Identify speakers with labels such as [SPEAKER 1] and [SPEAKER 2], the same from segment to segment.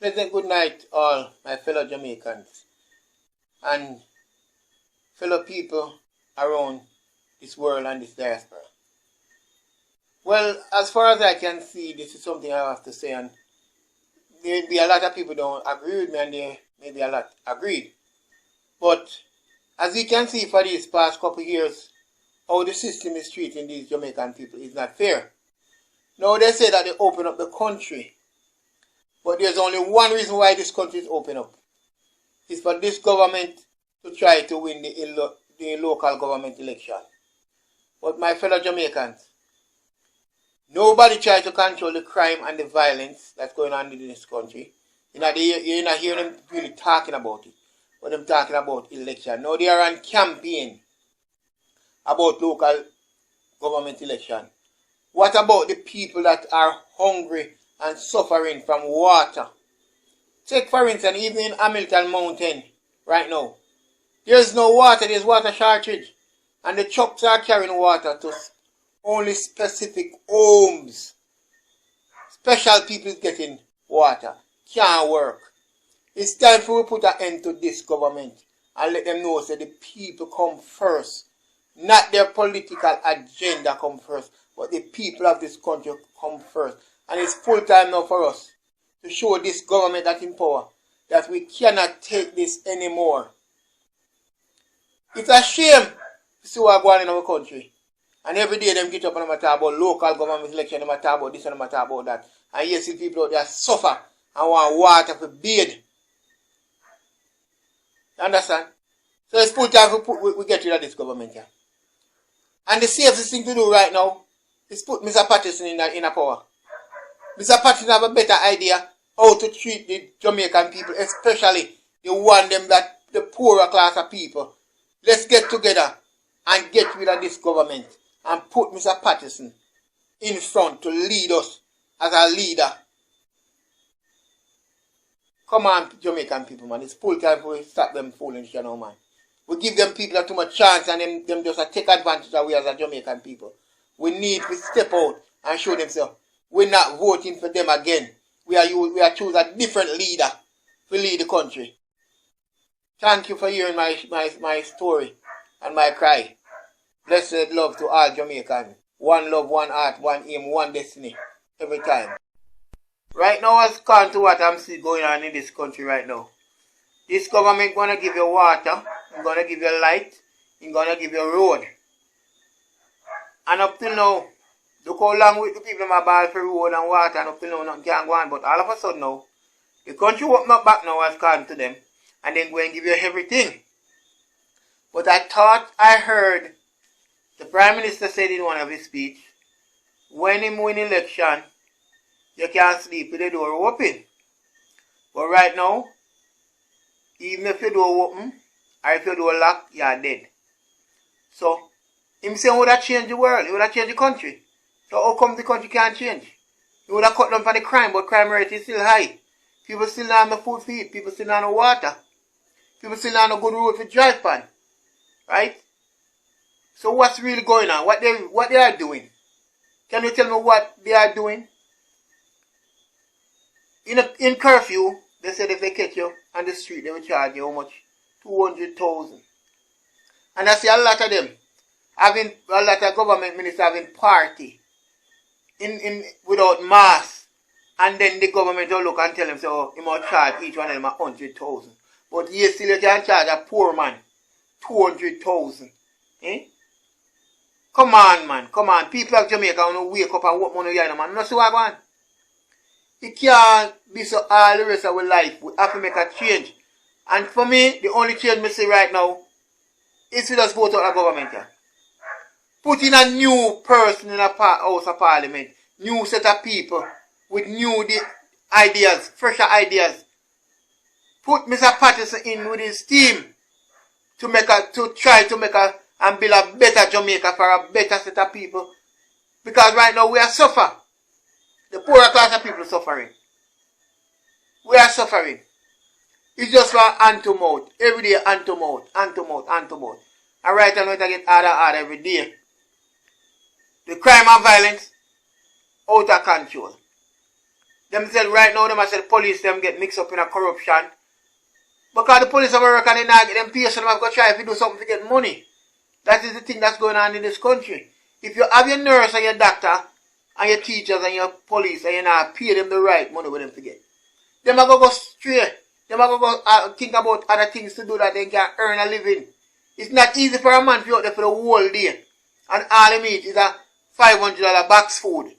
[SPEAKER 1] Pleasant good night, all my fellow Jamaicans and fellow people around this world and this diaspora. Well, as far as I can see, this is something I have to say, and there may be a lot of people don't agree with me, and there may be a lot agreed. But as we can see for these past couple of years, how the system is treating these Jamaican people is not fair. Now they say that they open up the country, but there's only one reason why this country is open up. It's for this government to try to win the local government election. But my fellow Jamaicans, nobody tries to control the crime and the violence that's going on in this country. You're not hearing them really talking about it, but them talking about election. Now they are on campaign about local government election. What about the people that are hungry and suffering from water? Take for instance, even in Hamilton Mountain right now, there's no water, there's water shortage. And the trucks are carrying water to only specific homes. Special people is getting water. Can't work. It's time for we put an end to this government and let them know that the people come first. Not their political agenda come first, but the people of this country come first. And it's full time now for us to show this government that in power that we cannot take this anymore. It's a shame to see what's going on in our country. And every day them get up and talk about local government election, them talk about this and them talk about that. And you see people out there suffer and want water for bathe. You understand? So it's full time we get rid of this government here. And the safest thing to do right now is put Mr. Patterson in a power. Mr. Patterson have a better idea how to treat the Jamaican people, especially the one them that the poorer class of people. Let's get together and get rid of this government and put Mr. Patterson in front to lead us as a leader. Come on, Jamaican people, man. It's full time for we stop them fooling shit now, man. We give them people too much chance and them just take advantage of we as a Jamaican people. We need to step out and show them so we're not voting for them again. We are choose a different leader to lead the country. Thank you for hearing my story and my cry. Blessed love to all Jamaicans. One love, one heart, one aim, one destiny. Every time. Right now, as gone to what I'm seeing going on in this country right now. This government gonna give you water, it's gonna give you light, it's gonna give you road. And up till now, look how long with the people in my ball for road and water, and up till now nothing can go on. But all of a sudden now, the country open up back now has gone to them, and then go and give you everything. But I thought I heard the Prime Minister said in one of his speech, when he win election, you can't sleep with the door open. But right now, even if your door open, or if your door locked, you are dead. So, him saying would have changed the world, he would have changed the country. So how come the country can't change? He would have cut down for the crime, but crime rate is still high. People still don't have no food to eat, people still don't have no water. People still don't have no good road to drive on. Right? So what's really going on? What they are doing? Can you tell me what they are doing? In curfew, they said if they catch you on the street, they will charge you how much? 200,000. And I see a lot of them having a lot of government ministers having party in without mask, and then the government will look and tell them so you must charge each one of them 100,000. But yes, still you can charge a poor man 200,000. Eh? Come on, man. Come on. People of Jamaica want to wake up and work money here, man. No see what I want. It can't be so all the rest of our life. We have to make a change. And for me, the only change I see right now is to just vote out the government here. Put in a new person in a House of Parliament. New set of people with new ideas, fresher ideas. Put Mr. Patterson in with his team to try to make and build a better Jamaica for a better set of people. Because right now we are suffering. The poorer class of people are suffering. We are suffering. It's just for hand to mouth. Every day hand to mouth, hand to mouth, hand to mouth. And right now it get harder every day. The crime and violence out of control. Them said right now, them I said police them get mixed up in a corruption. Because the police of America, they not get them patients, them have to try if you do something to get money. That is the thing that's going on in this country. If you have your nurse and your doctor and your teachers and your police and you not pay them the right money with them to get, them are going to go straight. Them are going to think about other things to do that they can earn a living. It's not easy for a man to be out there for the whole day. And all he meet is a $500 box food.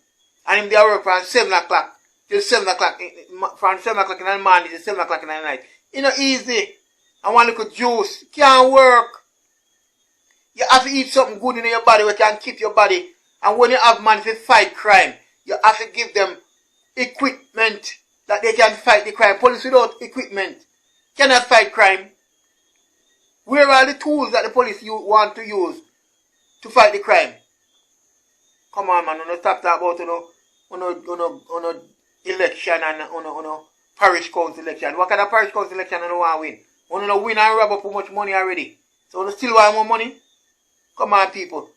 [SPEAKER 1] And him they work from 7 o'clock till 7 o'clock. From 7 o'clock in the morning to 7 o'clock in the night. It's not easy. And one little juice can't work. You have to eat something good in your body which can keep your body. And when you have man to fight crime, you have to give them equipment that they can fight the crime. Police without equipment cannot fight crime. Where are the tools that the police want to use to fight the crime? Come on, man. Don't stop talking about election and parish council election. What kind of parish council election you want to win? You don't win and rob up too much money already. So you still want more money? Come on, people.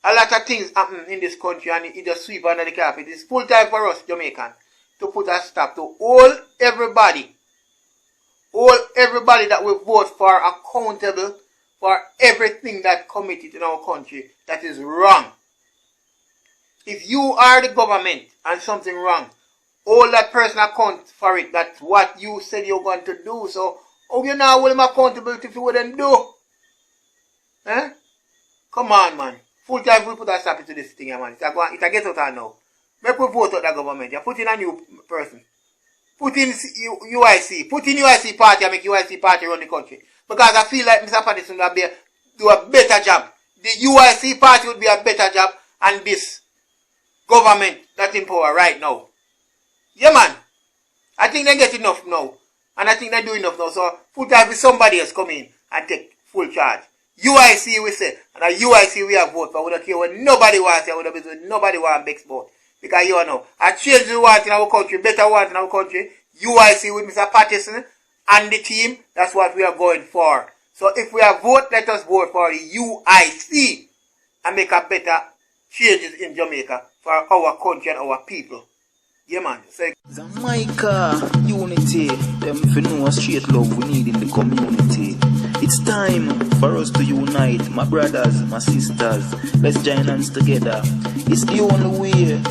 [SPEAKER 1] A lot of things happen in this country and it just sweep under the carpet. It's full time for us, Jamaicans, to put a stop to all everybody that we vote for accountable for everything that committed in our country that is wrong. If you are the government and something wrong, all that person account for it. That's what you said you're going to do. So, how you now hold him accountable if you wouldn't do? Eh? Come on, man. Full time we put a stop to this thing, man. It's a get out now. Make we vote out the government. You put in a new person. Put in UIC. Put in UIC party and make UIC party run the country. Because I feel like Mr. Patterson will do a better job. The UIC party would be a better job and this government that's in power right now. Yeah, man. I think they get enough now. And I think they do enough now. So, full time with somebody else come in and take full charge. UIC we say. And a UIC we have vote for. We don't care what nobody wants. Nobody wants big sport. Because you know, a change we want in our country, better want in our country. UIC with Mr. Patterson and the team, that's what we are going for. So if we have vote, let us vote for the UIC and make a better changes in Jamaica for our country and our people. Yeah, man.
[SPEAKER 2] Xaymaca unity. Them if you know a straight love we need in the community. It's time for us to unite, my brothers, my sisters. Let's join hands together. It's the only way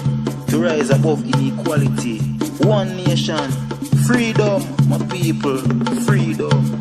[SPEAKER 2] to rise above inequality. One nation, freedom, my people, freedom.